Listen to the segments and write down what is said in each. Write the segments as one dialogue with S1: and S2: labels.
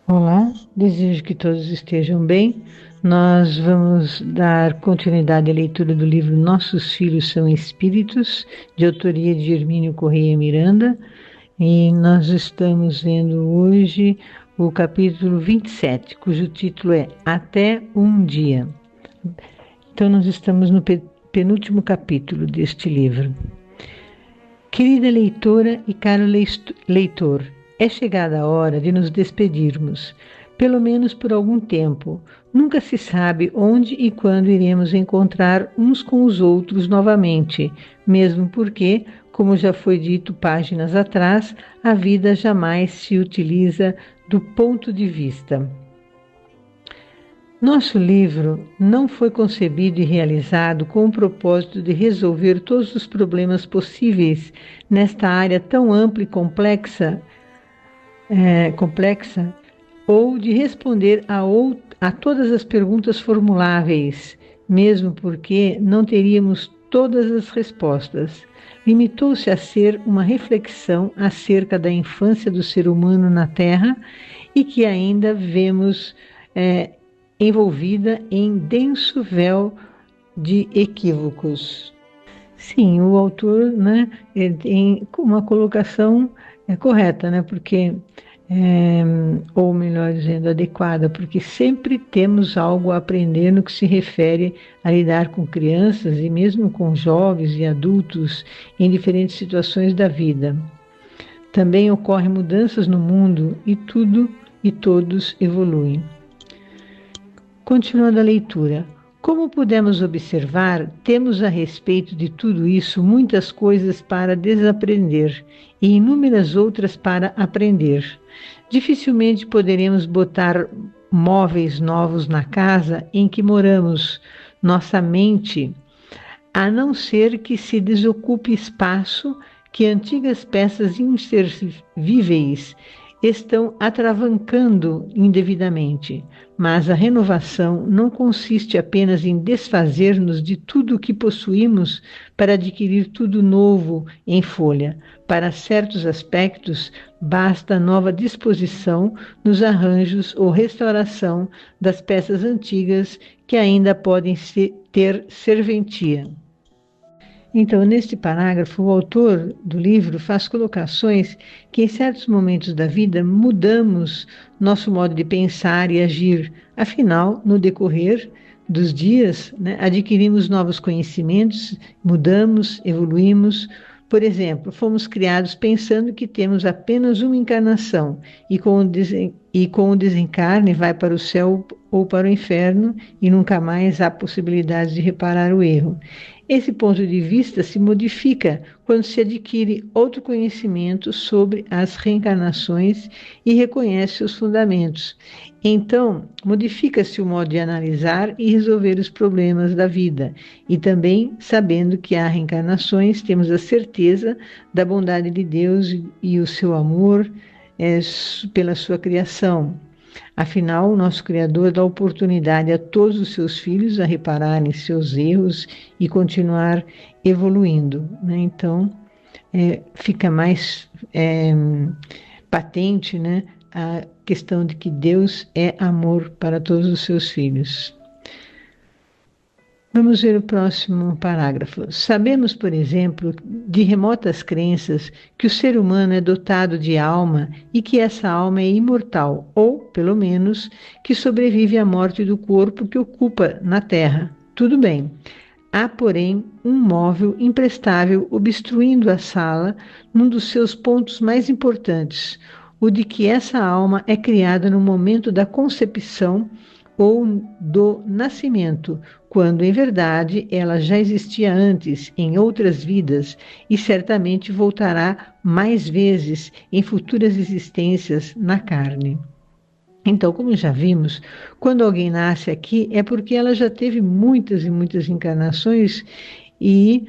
S1: Olá, desejo que todos estejam bem. Nós vamos dar continuidade à leitura do livro Nossos Filhos São Espíritos, de autoria de Hermínio Correia Miranda, e nós estamos vendo hoje o capítulo 27, cujo título é Até um Dia. Então, nós estamos no penúltimo capítulo deste livro. Querida leitora e caro leitor, é chegada a hora de nos despedirmos, pelo menos por algum tempo. Nunca se sabe onde e quando iremos encontrar uns com os outros novamente, mesmo porque, como já foi dito páginas atrás, a vida jamais se utiliza do ponto de vista. Nosso livro não foi concebido e realizado com o propósito de resolver todos os problemas possíveis nesta área tão ampla e complexa, ou de responder a todas as perguntas formuláveis, mesmo porque não teríamos todas as respostas. Limitou-se a ser uma reflexão acerca da infância do ser humano na Terra e que ainda vemos envolvida em denso véu de equívocos. Sim, o autor, né, ele tem uma colocação correta, né, porque, ou melhor dizendo, adequada, porque sempre temos algo a aprender no que se refere a lidar com crianças e mesmo com jovens e adultos em diferentes situações da vida. Também ocorrem mudanças no mundo e tudo e todos evoluem. Continuando a leitura. Como pudemos observar, temos a respeito de tudo isso muitas coisas para desaprender e inúmeras outras para aprender. Dificilmente poderemos botar móveis novos na casa em que moramos, nossa mente, a não ser que se desocupe espaço que antigas peças inservíveis estão atravancando indevidamente, mas a renovação não consiste apenas em desfazer-nos de tudo o que possuímos para adquirir tudo novo em folha. Para certos aspectos, basta nova disposição nos arranjos ou restauração das peças antigas que ainda podem ter serventia. Então, neste parágrafo, o autor do livro faz colocações que, em certos momentos da vida, mudamos nosso modo de pensar e agir. Afinal, no decorrer dos dias, né, adquirimos novos conhecimentos, mudamos, evoluímos. Por exemplo, fomos criados pensando que temos apenas uma encarnação e com o desencarne vai para o céu ou para o inferno e nunca mais há possibilidade de reparar o erro. Esse ponto de vista se modifica quando se adquire outro conhecimento sobre as reencarnações e reconhece seus fundamentos. Então, modifica-se o modo de analisar e resolver os problemas da vida. E também, sabendo que há reencarnações, temos a certeza da bondade de Deus e o seu amor pela sua criação. Afinal, o nosso Criador dá oportunidade a todos os seus filhos a repararem seus erros e continuar evoluindo, né? Então, fica mais patente, né, a questão de que Deus é amor para todos os seus filhos. Vamos ver o próximo parágrafo. Sabemos, por exemplo, de remotas crenças que o ser humano é dotado de alma e que essa alma é imortal, ou, pelo menos, que sobrevive à morte do corpo que ocupa na Terra. Tudo bem. Há, porém, um móvel imprestável obstruindo a sala num dos seus pontos mais importantes, o de que essa alma é criada no momento da concepção ou do nascimento, quando em verdade ela já existia antes, em outras vidas, e certamente voltará mais vezes em futuras existências na carne. Então, como já vimos, quando alguém nasce aqui é porque ela já teve muitas e muitas encarnações e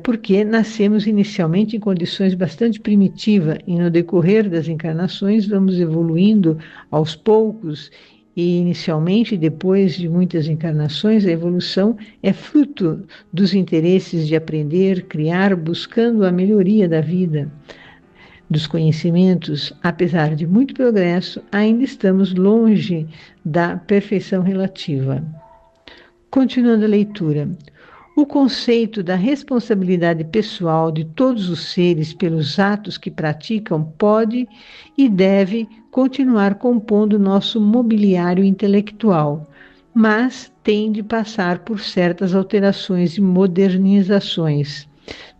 S1: porque nascemos inicialmente em condições bastante primitivas e no decorrer das encarnações vamos evoluindo aos poucos. E inicialmente, depois de muitas encarnações, a evolução é fruto dos interesses de aprender, criar, buscando a melhoria da vida. dos conhecimentos, apesar de muito progresso, ainda estamos longe da perfeição relativa. Continuando a leitura. O conceito da responsabilidade pessoal de todos os seres pelos atos que praticam pode e deve continuar compondo nosso mobiliário intelectual, mas tem de passar por certas alterações e modernizações.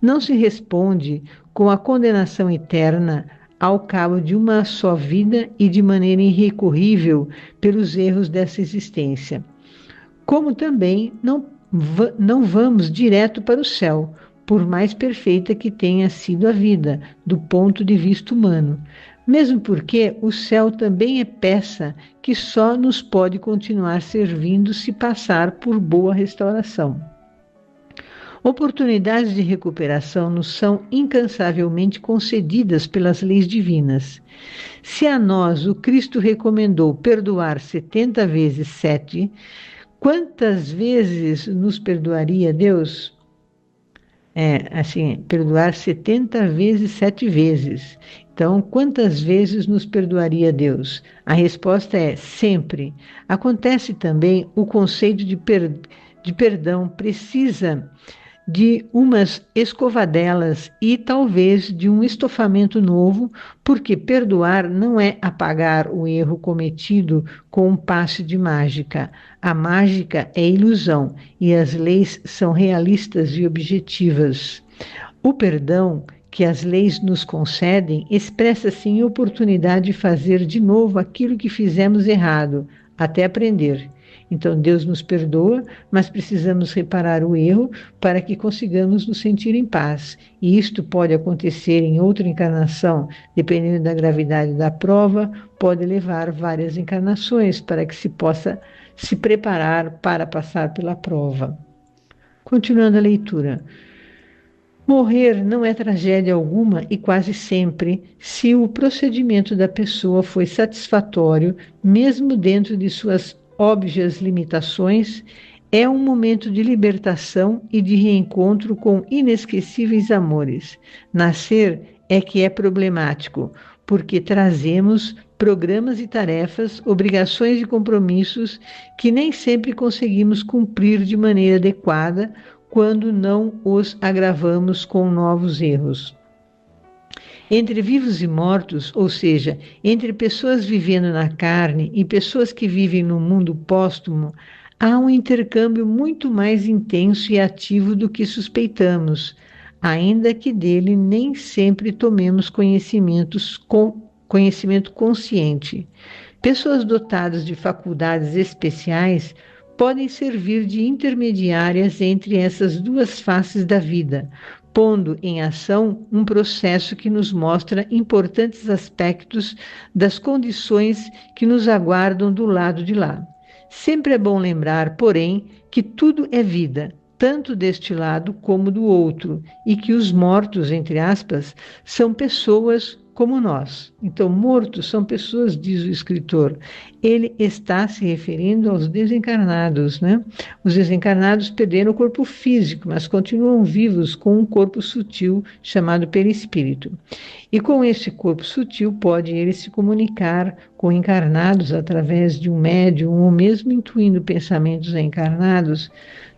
S1: Não se responde com a condenação eterna ao cabo de uma só vida e de maneira irrecorrível pelos erros dessa existência. Como também não vamos direto para o céu, por mais perfeita que tenha sido a vida, do ponto de vista humano. Mesmo porque o céu também é peça que só nos pode continuar servindo se passar por boa restauração. Oportunidades de recuperação nos são incansavelmente concedidas pelas leis divinas. Se a nós o Cristo recomendou perdoar 70 vezes 7, quantas vezes nos perdoaria Deus? Perdoar 70 vezes 7 vezes. Então, quantas vezes nos perdoaria Deus? A resposta é sempre. Acontece também o conceito de perdão precisa de umas escovadelas e talvez de um estofamento novo, porque perdoar não é apagar o erro cometido com um passe de mágica. A mágica é ilusão e as leis são realistas e objetivas. O perdão que as leis nos concedem expressa-se em oportunidade de fazer de novo aquilo que fizemos errado, até aprender. Então, Deus nos perdoa, mas precisamos reparar o erro para que consigamos nos sentir em paz. E isto pode acontecer em outra encarnação, dependendo da gravidade da prova, pode levar várias encarnações para que se possa se preparar para passar pela prova. Continuando a leitura. Morrer não é tragédia alguma e quase sempre, se o procedimento da pessoa foi satisfatório, mesmo dentro de suas óbvias limitações, é um momento de libertação e de reencontro com inesquecíveis amores. Nascer é que é problemático, porque trazemos programas e tarefas, obrigações e compromissos que nem sempre conseguimos cumprir de maneira adequada quando não os agravamos com novos erros. Entre vivos e mortos, ou seja, entre pessoas vivendo na carne e pessoas que vivem no mundo póstumo, há um intercâmbio muito mais intenso e ativo do que suspeitamos, ainda que dele nem sempre tomemos conhecimento consciente. Pessoas dotadas de faculdades especiais podem servir de intermediárias entre essas duas faces da vida, pondo em ação um processo que nos mostra importantes aspectos das condições que nos aguardam do lado de lá. Sempre é bom lembrar, porém, que tudo é vida, tanto deste lado como do outro, e que os mortos, entre aspas, são pessoas como nós. Então, mortos são pessoas, diz o escritor. Ele está se referindo aos desencarnados, né? Os desencarnados perderam o corpo físico, mas continuam vivos com um corpo sutil chamado perispírito. E com esse corpo sutil pode ele se comunicar com encarnados através de um médium ou mesmo intuindo pensamentos encarnados.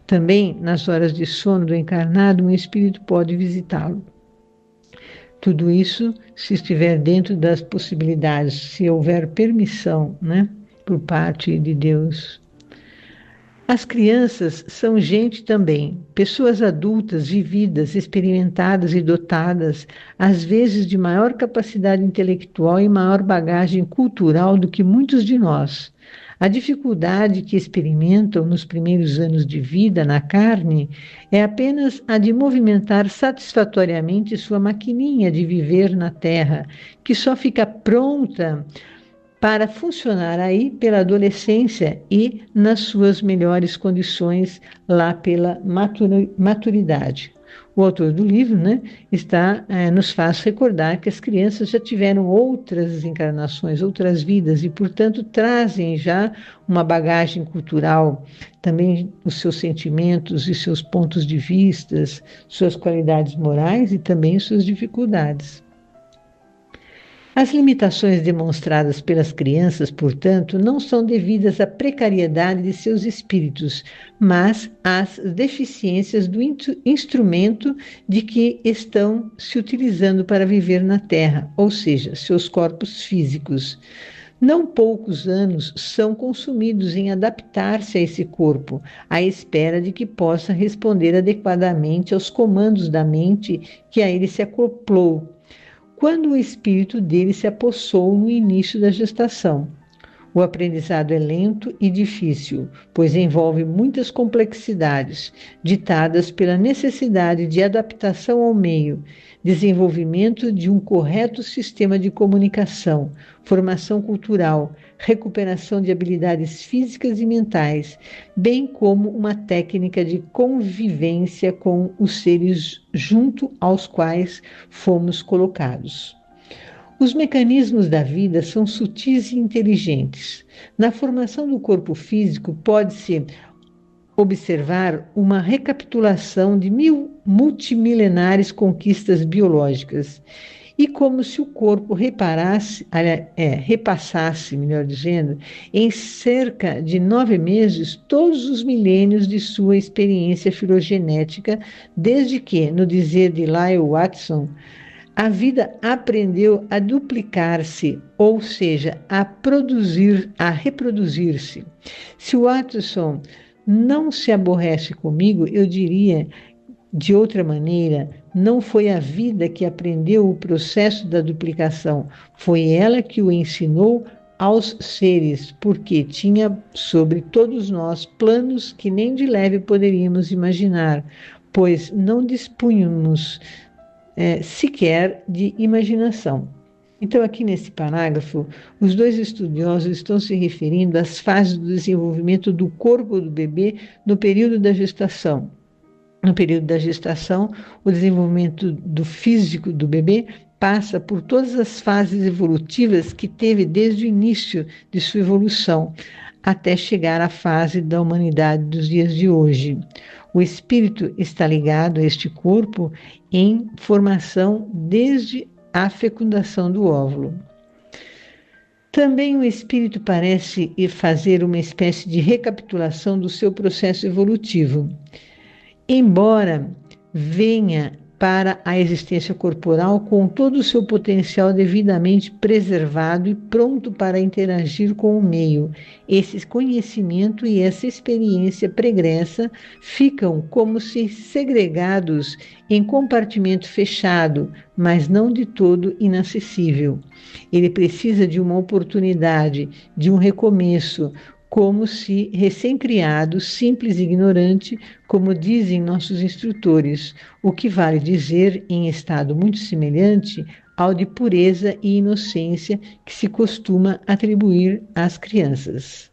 S1: Também, nas horas de sono do encarnado, um espírito pode visitá-lo. Tudo isso se estiver dentro das possibilidades, se houver permissão, né, por parte de Deus. As crianças são gente também, pessoas adultas, vividas, experimentadas e dotadas, às vezes de maior capacidade intelectual e maior bagagem cultural do que muitos de nós. A dificuldade que experimentam nos primeiros anos de vida na carne é apenas a de movimentar satisfatoriamente sua maquininha de viver na Terra, que só fica pronta para funcionar aí pela adolescência e nas suas melhores condições lá pela maturidade. O autor do livro, né, nos faz recordar que as crianças já tiveram outras encarnações, outras vidas, e, portanto, trazem já uma bagagem cultural, também os seus sentimentos e seus pontos de vista, suas qualidades morais e também suas dificuldades. As limitações demonstradas pelas crianças, portanto, não são devidas à precariedade de seus espíritos, mas às deficiências do instrumento de que estão se utilizando para viver na Terra, ou seja, seus corpos físicos. Não poucos anos são consumidos em adaptar-se a esse corpo, à espera de que possa responder adequadamente aos comandos da mente que a ele se acoplou, quando o espírito dele se apossou no início da gestação. O aprendizado é lento e difícil, pois envolve muitas complexidades, ditadas pela necessidade de adaptação ao meio, desenvolvimento de um correto sistema de comunicação, formação cultural, recuperação de habilidades físicas e mentais, bem como uma técnica de convivência com os seres junto aos quais fomos colocados. Os mecanismos da vida são sutis e inteligentes. Na formação do corpo físico, pode-se observar uma recapitulação de multimilenares conquistas biológicas. E como se o corpo repassasse, melhor dizendo, em cerca de 9 meses, todos os milênios de sua experiência filogenética, desde que, no dizer de Lyle Watson, a vida aprendeu a duplicar-se, ou seja, a reproduzir-se. Se o Watson não se aborrece comigo, eu diria, de outra maneira, não foi a vida que aprendeu o processo da duplicação, foi ela que o ensinou aos seres, porque tinha sobre todos nós planos que nem de leve poderíamos imaginar, pois não dispunhamos sequer de imaginação. Então, aqui nesse parágrafo, os dois estudiosos estão se referindo às fases do desenvolvimento do corpo do bebê no período da gestação. No período da gestação, o desenvolvimento do físico do bebê passa por todas as fases evolutivas que teve desde o início de sua evolução, até chegar à fase da humanidade dos dias de hoje. O espírito está ligado a este corpo em formação desde a fecundação do óvulo. Também o espírito parece fazer uma espécie de recapitulação do seu processo evolutivo. Embora venha para a existência corporal com todo o seu potencial devidamente preservado e pronto para interagir com o meio, esse conhecimento e essa experiência pregressa ficam como se segregados em compartimento fechado, mas não de todo inacessível. Ele precisa de uma oportunidade, de um recomeço, como se recém-criado, simples e ignorante, como dizem nossos instrutores, o que vale dizer em estado muito semelhante ao de pureza e inocência que se costuma atribuir às crianças.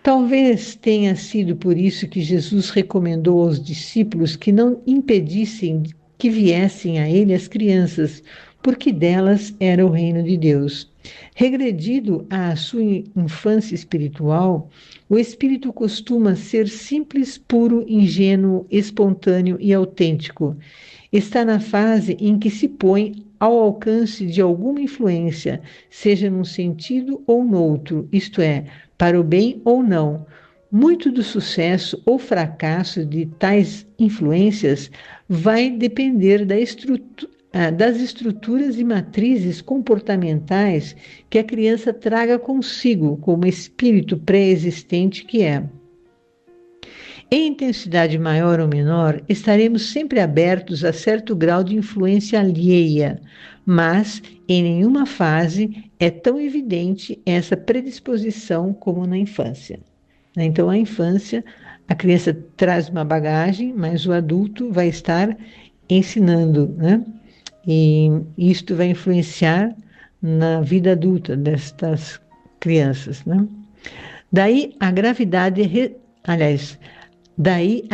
S1: Talvez tenha sido por isso que Jesus recomendou aos discípulos que não impedissem que viessem a ele as crianças, porque delas era o reino de Deus. Regredido à sua infância espiritual, o espírito costuma ser simples, puro, ingênuo, espontâneo e autêntico. Está na fase em que se põe ao alcance de alguma influência, seja num sentido ou noutro, isto é, para o bem ou não. Muito do sucesso ou fracasso de tais influências vai depender das estruturas e matrizes comportamentais que a criança traga consigo, como espírito pré-existente que é. Em intensidade maior ou menor, estaremos sempre abertos a certo grau de influência alheia, mas em nenhuma fase é tão evidente essa predisposição como na infância. Então, a infância, a criança traz uma bagagem, mas o adulto vai estar ensinando, né? E isto vai influenciar na vida adulta destas crianças, né? Daí a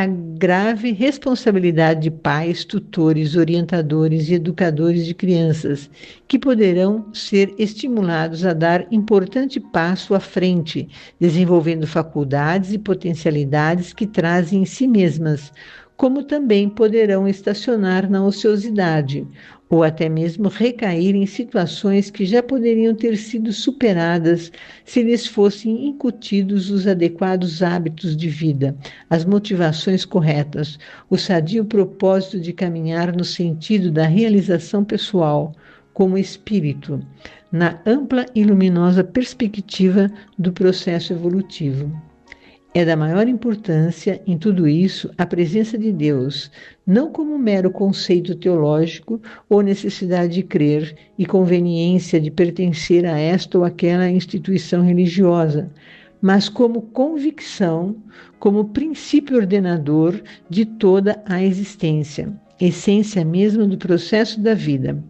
S1: grave responsabilidade de pais, tutores, orientadores e educadores de crianças, que poderão ser estimulados a dar importante passo à frente, desenvolvendo faculdades e potencialidades que trazem em si mesmas, como também poderão estacionar na ociosidade, ou até mesmo recair em situações que já poderiam ter sido superadas se lhes fossem incutidos os adequados hábitos de vida, as motivações corretas, o sadio propósito de caminhar no sentido da realização pessoal, como espírito, na ampla e luminosa perspectiva do processo evolutivo. É da maior importância em tudo isso a presença de Deus, não como um mero conceito teológico ou necessidade de crer e conveniência de pertencer a esta ou aquela instituição religiosa, mas como convicção, como princípio ordenador de toda a existência, essência mesma do processo da vida.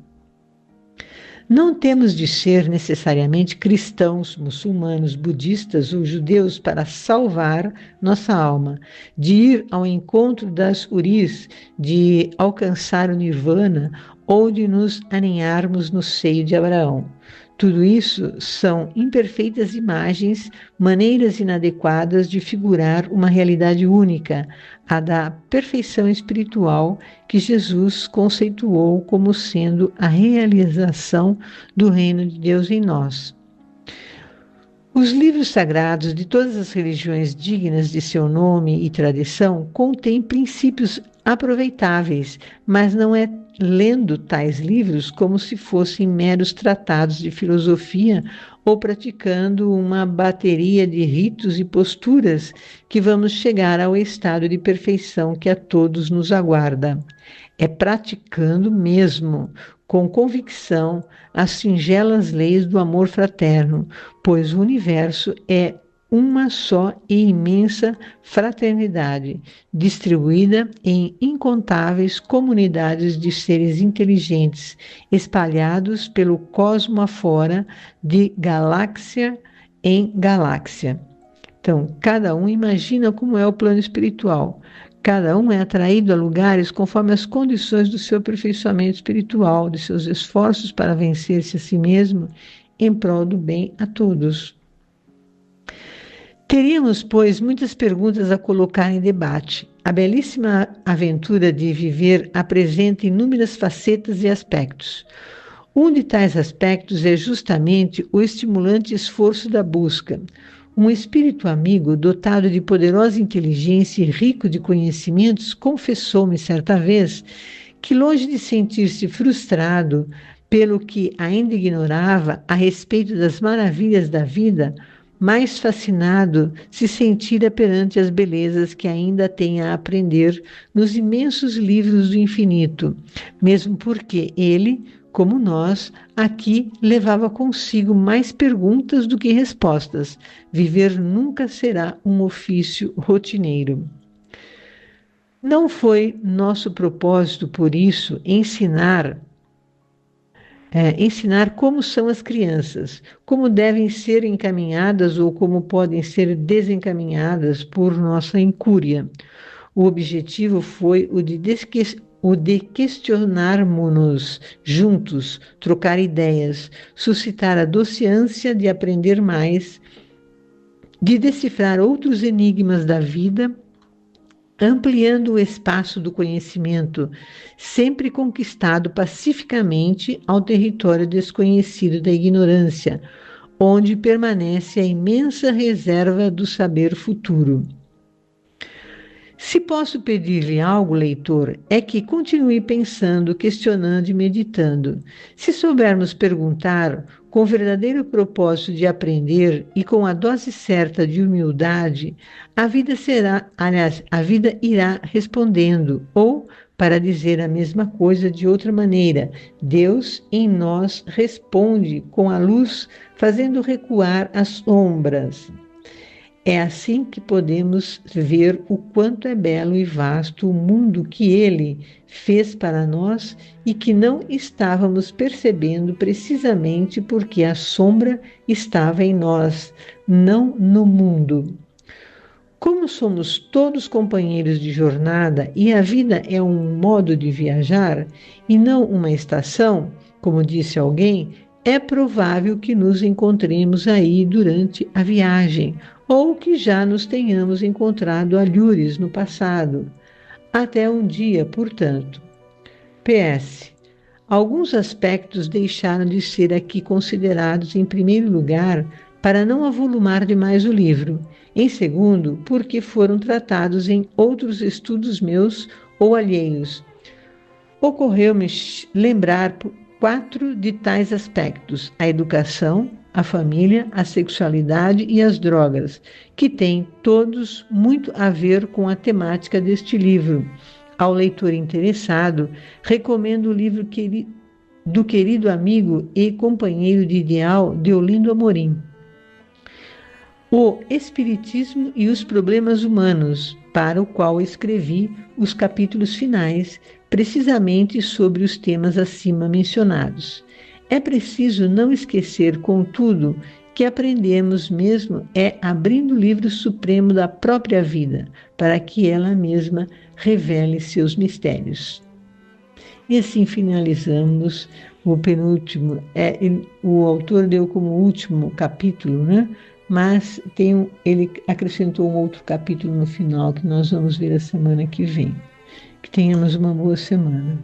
S1: Não temos de ser necessariamente cristãos, muçulmanos, budistas ou judeus para salvar nossa alma, de ir ao encontro das huris, de alcançar o nirvana ou de nos aninharmos no seio de Abraão. Tudo isso são imperfeitas imagens, maneiras inadequadas de figurar uma realidade única, a da perfeição espiritual que Jesus conceituou como sendo a realização do reino de Deus em nós. Os livros sagrados de todas as religiões dignas de seu nome e tradição contêm princípios aproveitáveis, mas não é lendo tais livros como se fossem meros tratados de filosofia ou praticando uma bateria de ritos e posturas que vamos chegar ao estado de perfeição que a todos nos aguarda. É praticando mesmo, com convicção, as singelas leis do amor fraterno, pois o universo é uma só e imensa fraternidade, distribuída em incontáveis comunidades de seres inteligentes, espalhados pelo cosmo afora, de galáxia em galáxia. Então, cada um imagina como é o plano espiritual. Cada um é atraído a lugares conforme as condições do seu aperfeiçoamento espiritual, de seus esforços para vencer-se a si mesmo em prol do bem a todos. Teríamos, pois, muitas perguntas a colocar em debate. A belíssima aventura de viver apresenta inúmeras facetas e aspectos. Um de tais aspectos é justamente o estimulante esforço da busca. Um espírito amigo, dotado de poderosa inteligência e rico de conhecimentos, confessou-me certa vez que, longe de sentir-se frustrado pelo que ainda ignorava a respeito das maravilhas da vida, mais fascinado se sentira perante as belezas que ainda tem a aprender nos imensos livros do infinito, mesmo porque ele, como nós, aqui levava consigo mais perguntas do que respostas. Viver nunca será um ofício rotineiro. Não foi nosso propósito, por isso, ensinar como são as crianças, como devem ser encaminhadas ou como podem ser desencaminhadas por nossa incúria. O objetivo foi o de questionarmos-nos juntos, trocar ideias, suscitar a doce ânsia de aprender mais, de decifrar outros enigmas da vida, ampliando o espaço do conhecimento, sempre conquistado pacificamente ao território desconhecido da ignorância, onde permanece a imensa reserva do saber futuro. Se posso pedir-lhe algo, leitor, é que continue pensando, questionando e meditando. Se soubermos perguntar com verdadeiro propósito de aprender e com a dose certa de humildade, a vida irá respondendo, ou, para dizer a mesma coisa de outra maneira, Deus em nós responde com a luz, fazendo recuar as sombras. É assim que podemos ver o quanto é belo e vasto o mundo que Ele fez para nós e que não estávamos percebendo precisamente porque a sombra estava em nós, não no mundo. Como somos todos companheiros de jornada e a vida é um modo de viajar e não uma estação, como disse alguém, é provável que nos encontremos aí durante a viagem, ou que já nos tenhamos encontrado alhures no passado. Até um dia, portanto. PS. Alguns aspectos deixaram de ser aqui considerados em primeiro lugar para não avolumar demais o livro, em segundo, porque foram tratados em outros estudos meus ou alheios. Ocorreu-me lembrar 4 de tais aspectos: a educação, a família, a sexualidade e as drogas, que têm todos muito a ver com a temática deste livro. Ao leitor interessado, recomendo o livro do querido amigo e companheiro de ideal Deolindo Amorim, O Espiritismo e os Problemas Humanos, para o qual escrevi os capítulos finais, precisamente sobre os temas acima mencionados. É preciso não esquecer, contudo, que aprendemos mesmo é abrindo o livro supremo da própria vida, para que ela mesma revele seus mistérios. E assim finalizamos o penúltimo. O autor deu como último capítulo, né? Mas ele acrescentou um outro capítulo no final que nós vamos ver a semana que vem. Que tenhamos uma boa semana.